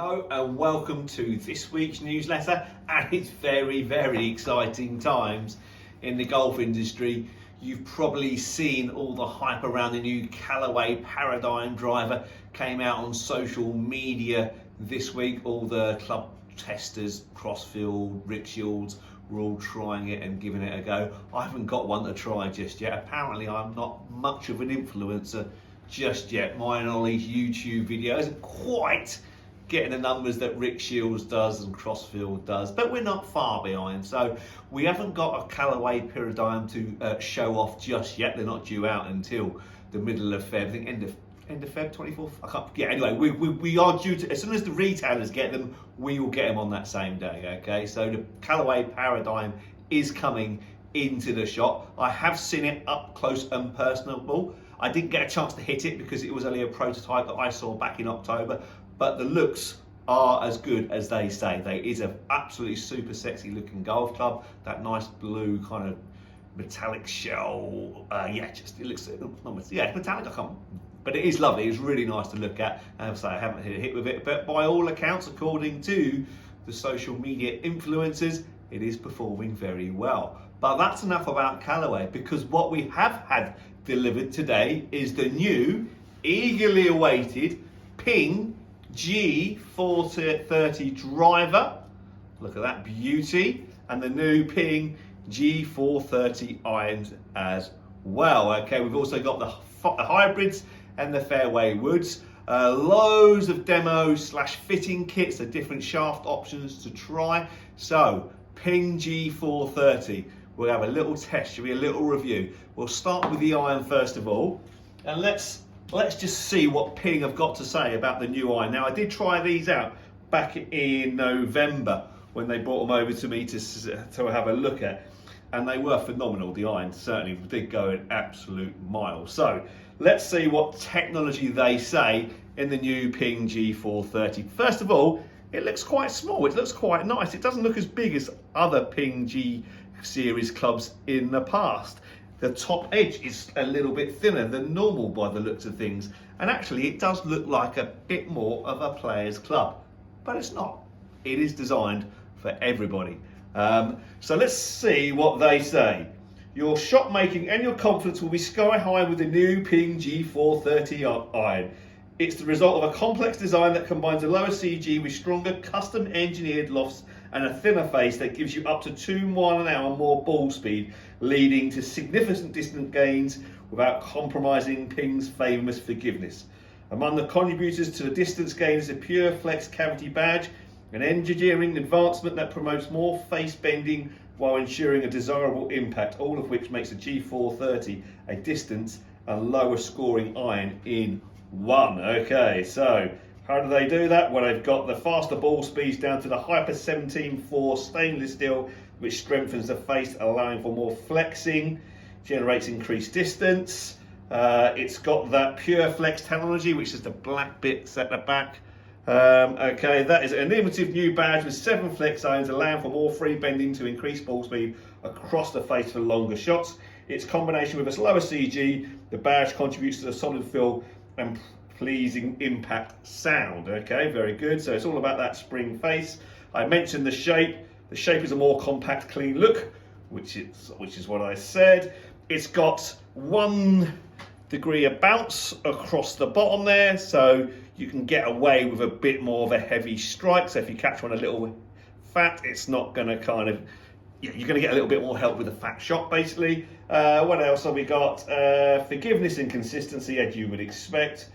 Hello and welcome to this week's newsletter, and it's very exciting times in the golf industry. You've probably seen all the hype around the new Callaway Paradigm driver. Came out on social media this week. All the club testers, Crossfield, Rick Shields, were all trying it and giving it a go. I haven't got one to try just yet. Apparently I'm not much of an influencer just yet. My and Ollie's YouTube video isn't quite getting the numbers that Rick Shields does and Crossfield does, but we're not far behind. So we haven't got a Callaway Paradigm to show off just yet. They're not due out until the middle of Feb. I think end of Feb, 24th. I can't. Yeah. Anyway, we are due to, as soon as the retailers get them, we will get them on that same day. Okay. So the Callaway Paradigm is coming into the shop. I have seen it up close and personal. I didn't get a chance to hit it because it was only a prototype that I saw back in October. But the looks are as good as they say. It is an absolutely super sexy looking golf club. That nice blue kind of metallic shell. It looks, it's metallic. But it is lovely. It's really nice to look at. And I haven't hit a hit with it, but by all accounts, according to the social media influencers, it is performing very well. But that's enough about Callaway, because what we have had delivered today is the new, eagerly awaited PING G430 driver. Look at that beauty. And the new PING G430 irons as well. Okay, we've also got the hybrids and the fairway woods. Loads of demo / fitting kits, the different shaft options to try. So PING G430, we'll have a little test, should be a little review. We'll start with the iron first of all, and let's just see what Ping have got to say about the new iron. Now, I did try these out back in November when they brought them over to me to have a look at, and they were phenomenal. The irons certainly did go an absolute mile. So let's see what technology they say in the new Ping G430. First of all, it looks quite small. It looks quite nice. It doesn't look as big as other Ping G series clubs in the past. The top edge is a little bit thinner than normal by the looks of things, and actually it does look like a bit more of a player's club, but it's not. It is designed for everybody. So let's see what they say. Your shot making and your confidence will be sky high with the new Ping G430 iron. It's the result of a complex design that combines a lower CG with stronger custom engineered lofts and a thinner face that gives you up to 2 miles an hour more ball speed, leading to significant distance gains without compromising Ping's famous forgiveness. Among the contributors to the distance gain is a pure flex cavity badge, an engineering advancement that promotes more face bending while ensuring a desirable impact, all of which makes the G430 a distance and lower scoring iron in one. Okay, so how do they do that? Well, they've got the faster ball speeds down to the Hyper 17.4 stainless steel, which strengthens the face, allowing for more flexing, generates increased distance. It's got that pure flex technology, which is the black bits at the back. Okay, that is an innovative new badge with 7 flex zones, allowing for more free bending to increase ball speed across the face for longer shots. Its combination with a slower CG, the badge contributes to the solid feel and pleasing impact sound. Okay, very good. So it's all about that spring face. I mentioned the shape. The shape is a more compact, clean look, which is what I said. It's got 1 degree of bounce across the bottom there, so you can get away with a bit more of a heavy strike. So if you catch one a little fat, it's not going to you're going to get a little bit more help with a fat shot, basically. What else have we got? Forgiveness and consistency, as you would expect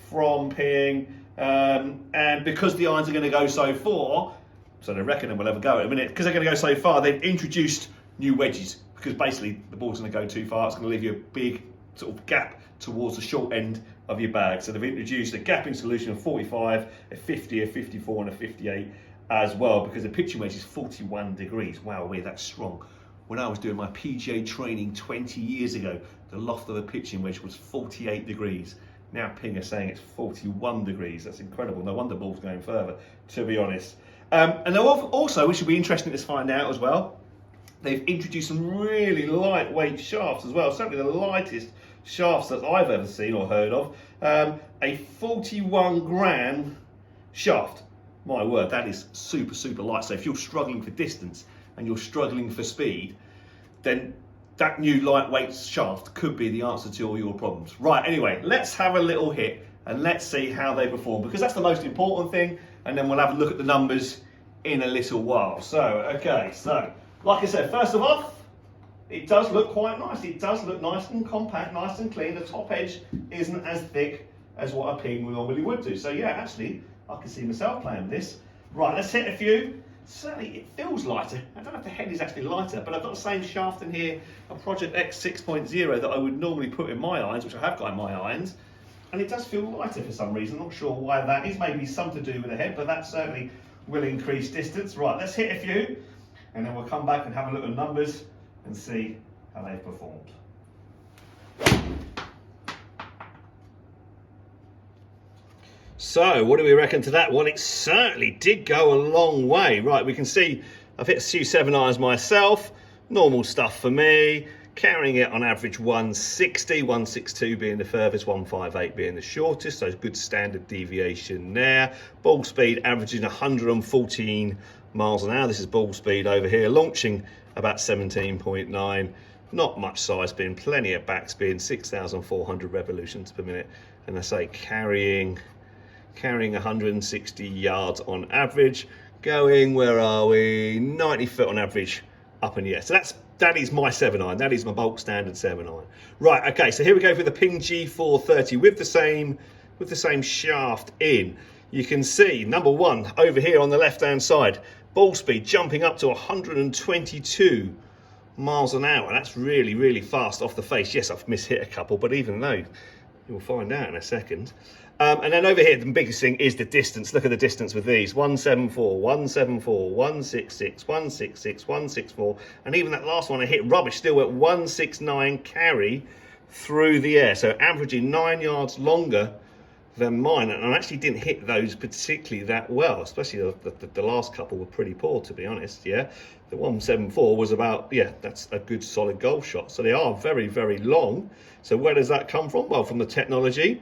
from Ping. And because the irons are going to go so far, so they reckon we'll have a go in a minute, because they're going to go so far, they've introduced new wedges, because basically the ball's going to go too far. It's going to leave you a big sort of gap towards the short end of your bag. So they've introduced a gapping solution of 45, a 50, a 54 and a 58 as well, because the pitching wedge is 41 degrees. Wow, that's strong. When I was doing my PGA training 20 years ago, the loft of a pitching wedge was 48 degrees. Now Ping are saying it's 41 degrees. That's incredible. No wonder ball's going further, to be honest. And also, which will be interesting to find out as well, they've introduced some really lightweight shafts as well. Certainly the lightest shafts that I've ever seen or heard of. A 41 gram shaft, my word, that is super, super light. So if you're struggling for distance and you're struggling for speed, then that new lightweight shaft could be the answer to all your problems. Right, anyway, let's have a little hit and let's see how they perform, because that's the most important thing, and then we'll have a look at the numbers in a little while. So, okay, so like I said, first of all, it does look quite nice. It does look nice and compact, nice and clean. The top edge isn't as thick as what a Ping normally would do. So yeah, actually, I can see myself playing with this. Right, let's hit a few. Certainly, it feels lighter. I don't know if the head is actually lighter, but I've got the same shaft in here, a Project X 6.0 that I would normally put in my irons, which I have got in my irons. And it does feel lighter for some reason. Not sure why that is. Maybe something to do with the head, but that certainly will increase distance. Right, let's hit a few, and then we'll come back and have a look at numbers and see how they've performed. So, what do we reckon to that? Well, it certainly did go a long way. Right, we can see I've hit a few 7 irons myself. Normal stuff for me. Carrying it on average 160, 162 being the furthest, 158 being the shortest, so good standard deviation there. Ball speed averaging 114 miles an hour. This is ball speed over here, launching about 17.9. Not much side spin, plenty of backspin, 6,400 revolutions per minute. And I say carrying 160 yards on average, going, where are we, 90 foot on average up in the air. So that is my 7 iron. That is my bulk standard 7 iron. Right, okay, so here we go for the PING G430 with the same shaft in. You can see number one over here on the left hand side, ball speed jumping up to 122 miles an hour. That's really, really fast off the face. Yes, I've mishit a couple, but even though, you'll find out in a second. And then over here, the biggest thing is the distance. Look at the distance with these. 174, 174, 166, 166, 164. And even that last one I hit rubbish, still at 169 carry through the air. So averaging 9 yards longer than mine. And I actually didn't hit those particularly that well, especially the last couple were pretty poor, to be honest, yeah. The 174 was about, yeah, that's a good solid golf shot. So they are very, very long. So where does that come from? Well, from the technology.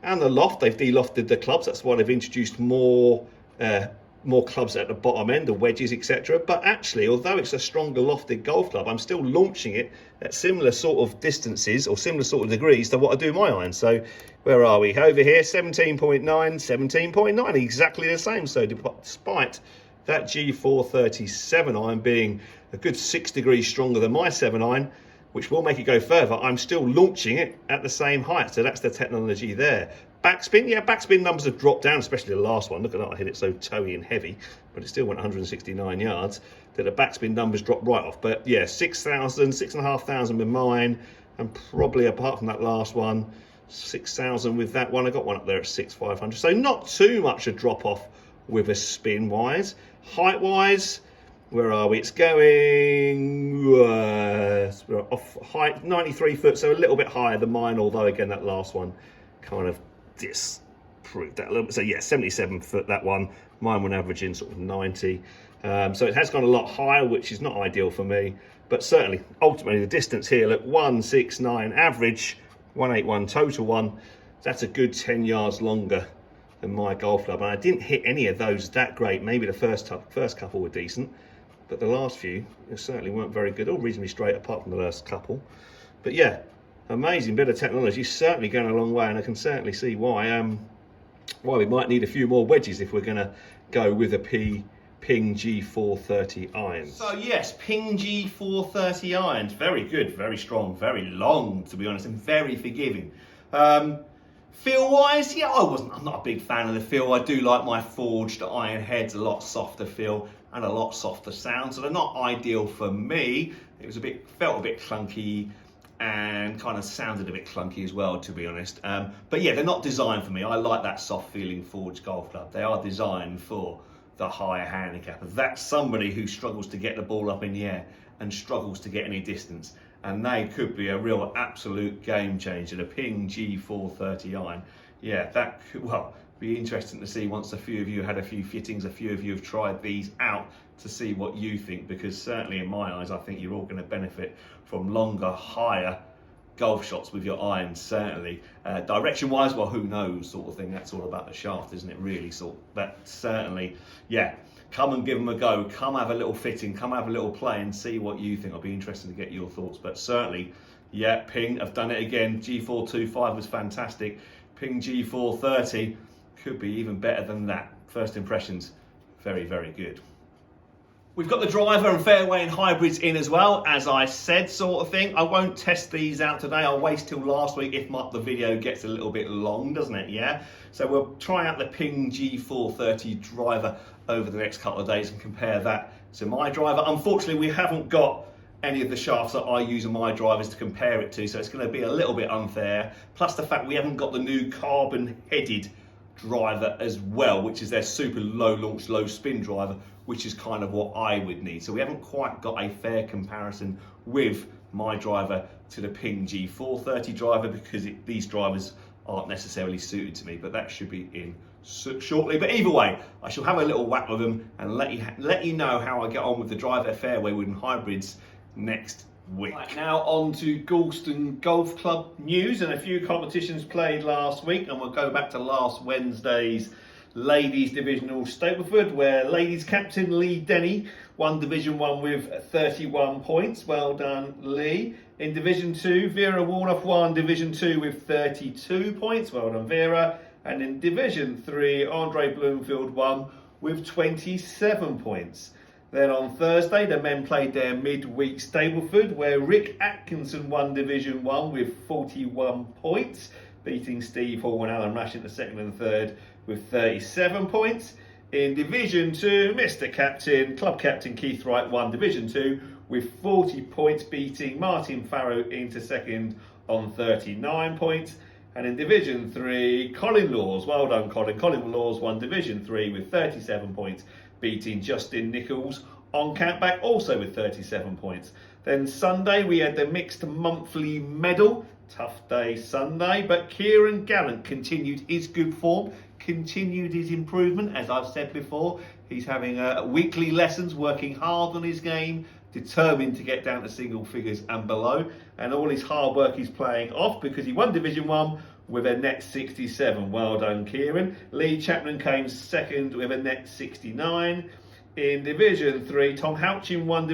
And the loft, they've de-lofted the clubs. That's why they've introduced more clubs at the bottom end, the wedges, etc. But actually, although it's a stronger lofted golf club, I'm still launching it at similar sort of distances or similar sort of degrees to what I do in my iron. So where are we? Over here, 17.9, 17.9, exactly the same. So despite that G430 7 iron being a good 6 degrees stronger than my 7 iron, which will make it go further, I'm still launching it at the same height. So that's the technology there. Backspin, yeah, backspin numbers have dropped down, especially the last one. Look at that, I hit it so toey and heavy, but it still went 169 yards, that the backspin numbers dropped right off. But yeah, 6,000, 6,500 with mine, and probably apart from that last one, 6,000 with that one. I got one up there at 6,500. So not too much a drop off with a spin wise. Height wise, where are we? It's going we're off height 93 foot, so a little bit higher than mine, although again that last one kind of disproved that a little bit. So yeah, 77 foot that one. Mine went averaging sort of 90. So it has gone a lot higher, which is not ideal for me, but certainly ultimately the distance here, look, 169 average, 181 total one. That's a good 10 yards longer than my golf club, and I didn't hit any of those that great. Maybe the first couple were decent, but the last few certainly weren't very good, all reasonably straight apart from the last couple. But yeah, amazing bit of technology, certainly going a long way, and I can certainly see why we might need a few more wedges if we're going to go with a PING G430 irons. So yes, PING G430 irons, very good, very strong, very long to be honest, and very forgiving. Feel wise, yeah, I'm not a big fan of the feel. I do like my forged iron heads, a lot softer feel and a lot softer sound, so they're not ideal for me. It felt a bit clunky and kind of sounded a bit clunky as well, to be honest. But yeah, they're not designed for me. I like that soft feeling forged golf club. They are designed for the higher handicapper. That's somebody who struggles to get the ball up in the air and struggles to get any distance. And they could be a real absolute game changer. The PING G430 iron. Yeah, that could, well, be interesting to see once a few of you had a few fittings, a few of you have tried these out, to see what you think, because certainly in my eyes, I think you're all going to benefit from longer, higher golf shots with your irons, certainly. Direction wise, well, who knows, sort of thing. That's all about the shaft, isn't it, really? But certainly, yeah, come and give them a go. Come have a little fitting, come have a little play and see what you think. I'll be interested to get your thoughts. But certainly, yeah, Ping have done it again. G425 was fantastic. Ping G430 could be even better than that. First impressions, very, very good. We've got the driver and fairway and hybrids in as well, as I said, sort of thing. I won't test these out today. I'll wait till last week if the video gets a little bit long, doesn't it? Yeah. So we'll try out the Ping G430 driver over the next couple of days and compare that to my driver. Unfortunately, we haven't got any of the shafts that I use on my drivers to compare it to, so it's going to be a little bit unfair. Plus the fact we haven't got the new carbon-headed driver as well, which is their super low launch, low spin driver, which is kind of what I would need. So we haven't quite got a fair comparison with my driver to the Ping G430 driver, because these drivers aren't necessarily suited to me, but that should be in shortly. But either way, I shall have a little whack with them and let you know how I get on with the driver, fairway, wood and hybrids next week. Right, now on to Galston Golf Club news and a few competitions played last week, and we'll go back to last Wednesday's Ladies Divisional Stapleford, where ladies captain Lee Denny won Division 1 with 31 points. Well done, Lee. In Division 2, Vera Warnoff won Division 2 with 32 points. Well done, Vera. And in Division 3, Andre Bloomfield won with 27 points. Then on Thursday, the men played their midweek Stapleford, where Rick Atkinson won Division 1 with 41 points, beating Steve Hall and Alan Rash in the second and third with 37 points. In Division 2, Mr. Captain, Club Captain Keith Wright won Division 2 with 40 points, beating Martin Farrow into second on 39 points. And in Division 3, Colin Laws, well done Colin. Colin Laws won Division 3 with 37 points, beating Justin Nichols on Campback also with 37 points. Then Sunday we had the mixed monthly medal. Tough day Sunday, but Kieran Gallant continued his good form, continued his improvement. As I've said before, he's having weekly lessons, working hard on his game, determined to get down to single figures and below. And all his hard work is playing off, because he won Division 1 with a net 67. Well done, Kieran. Lee Chapman came second with a net 69. In Division 3, in Division 2, Tom Houchin won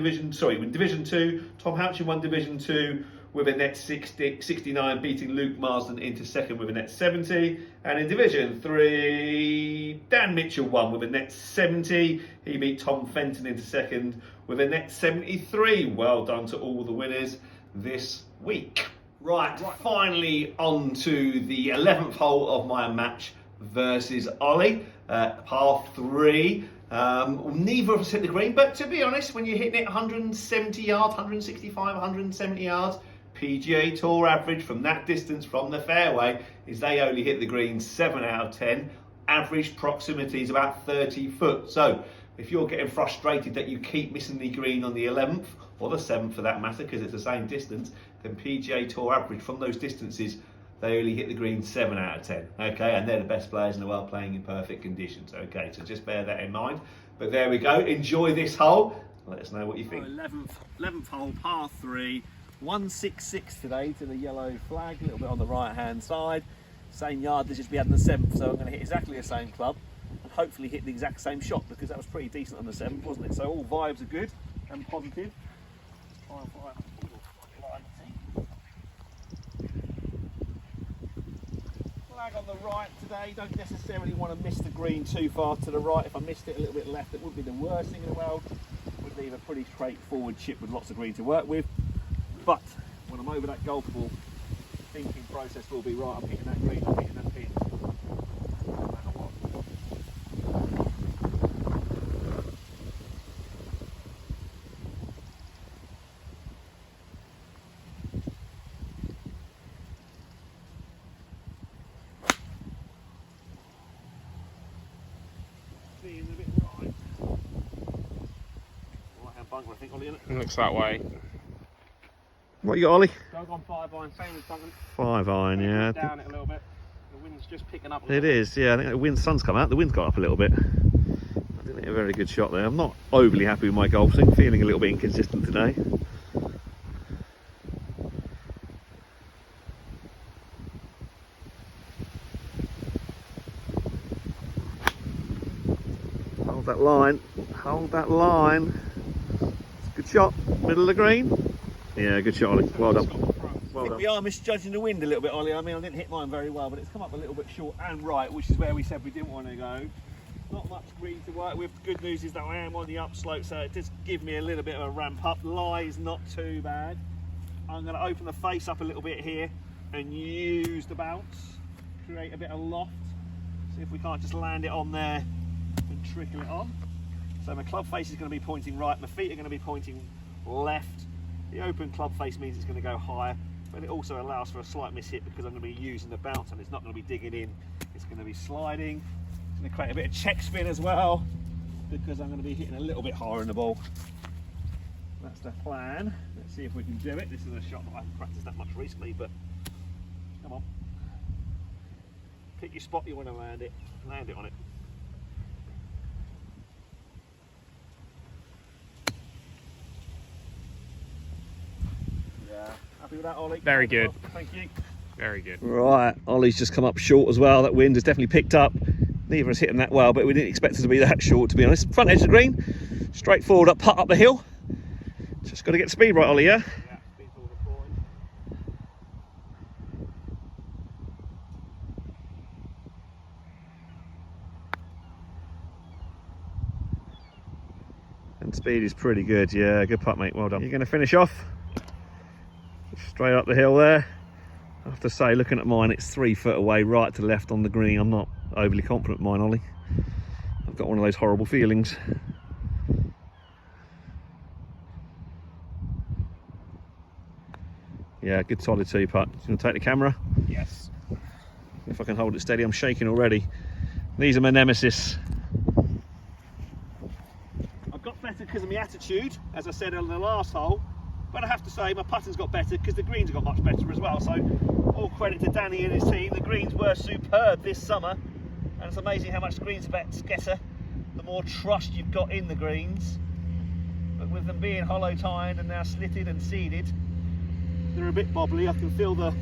Division 2 with a net 69, beating Luke Marsden into second with a net 70. And in Division 3, Dan Mitchell won with a net 70. He beat Tom Fenton into second with a net 73. Well done to all the winners this week. Right, finally on to the 11th hole of my match versus Ollie, par 3. Neither of us hit the green, but to be honest, when you're hitting it 170 yards, 165, 170 yards, PGA Tour average from that distance from the fairway is they only hit the green 7 out of 10. Average proximity is about 30 foot. So if you're getting frustrated that you keep missing the green on the 11th, or the 7th for that matter, because it's the same distance, then PGA Tour average from those distances, they only hit the green 7 out of 10. Okay, and they're the best players in the world playing in perfect conditions. Okay, so just bear that in mind. But there we go. Enjoy this hole. Let us know what you think. 11th hole, par 3. 166 today to the yellow flag, a little bit on the right hand side. Same yardage as we had on the 7th, so I'm going to hit exactly the same club and hopefully hit the exact same shot, because that was pretty decent on the 7th, wasn't it? So all vibes are good and positive. Flag on the right today. Don't necessarily want to miss the green too far to the right. If I missed it a little bit left, it wouldn't be the worst thing in the world. Would leave a pretty straightforward chip with lots of green to work with. But when I'm over that golf ball, the thinking process will be right. I'm hitting that green, I'm hitting that pin. No matter what. Being a bit right. Right hand bunker, I think, Ollie, isn't it? Looks that way. What you got, Ollie? Dog on 5 iron, same as Duncan. 5 iron, yeah. Down it a little bit. The wind's just picking up a It little is, yeah. I think the sun's come out. The wind's got up a little bit. I didn't hit a very good shot there. I'm not overly happy with my golf swing. Feeling a little bit inconsistent today. Hold that line. Hold that line. Good shot. Middle of the green. Yeah, good shot, Ollie. Well done. I think we are misjudging the wind a little bit, Ollie. I mean, I didn't hit mine very well, but it's come up a little bit short and right, which is where we said we didn't want to go. Not much green to work with. The good news is that I am on the upslope, so it does give me a little bit of a ramp up. Lie's not too bad. I'm going to open the face up a little bit here and use the bounce, create a bit of loft. See if we can't just land it on there and trickle it on. So my club face is going to be pointing right, my feet are going to be pointing left. The open club face means it's going to go higher, but it also allows for a slight miss hit because I'm going to be using the bounce and it's not going to be digging in, it's going to be sliding. It's going to create a bit of check spin as well because I'm going to be hitting a little bit higher in the ball. That's the plan. Let's see if we can do it. This is a shot that I haven't practiced that much recently, but come on. Pick your spot you want to land it on it. Yeah, happy with that, Ollie? Very good. Thank you. Very good. Right, Ollie's just come up short as well. That wind has definitely picked up. Neither of us hit him that well, but we didn't expect it to be that short, to be honest. Front edge of the green, straightforward up putt up the hill. Just got to get speed right, Ollie, yeah? Yeah, speed's all important. And speed is pretty good, yeah. Good putt, mate. Well done. You're going to finish off straight up the hill there. I have to say, looking at mine, it's 3 foot away, right to left on the green. I'm not overly confident, mine, Ollie. I've got one of those horrible feelings. Yeah, good solid 2-putt. You want to take the camera? Yes. If I can hold it steady, I'm shaking already. These are my nemesis. I've got better because of my attitude, as I said on the last hole, but I have to say my putting's got better because the greens have got much better as well. So all credit to Danny and his team. The greens were superb this summer, and it's amazing how much greens getter the more trust you've got in the greens. But with them being hollow tined and now slitted and seeded, they're a bit bobbly. I can feel the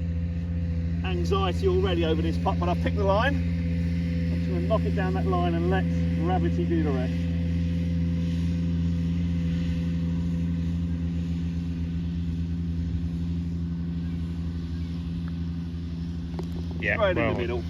anxiety already over this putt, but I've picked the line. I'm just going to knock it down that line and let gravity do the rest. Yeah, Right well, in the middle.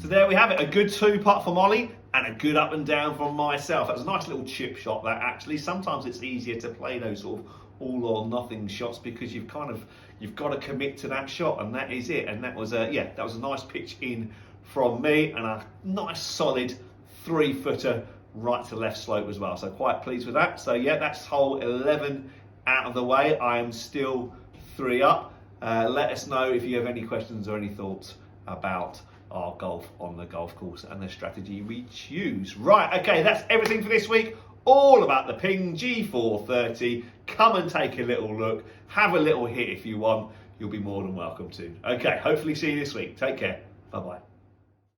So there we have it, a good 2-putt from Ollie and a good up and down from myself. That was a nice little chip shot, that actually. Sometimes it's easier to play those sort of all or nothing shots because you've got to commit to that shot, and that is it. And that was a nice pitch in from me and a nice solid 3-footer right to left slope as well. So quite pleased with that. So yeah, that's hole 11 out of the way. I am still 3 up. Let us know if you have any questions or any thoughts about our golf on the golf course and the strategy we choose. Right, okay, that's everything for this week. All about the PING G430. Come and take a little look. Have a little hit if you want. You'll be more than welcome to. Okay, hopefully see you this week. Take care. Bye-bye.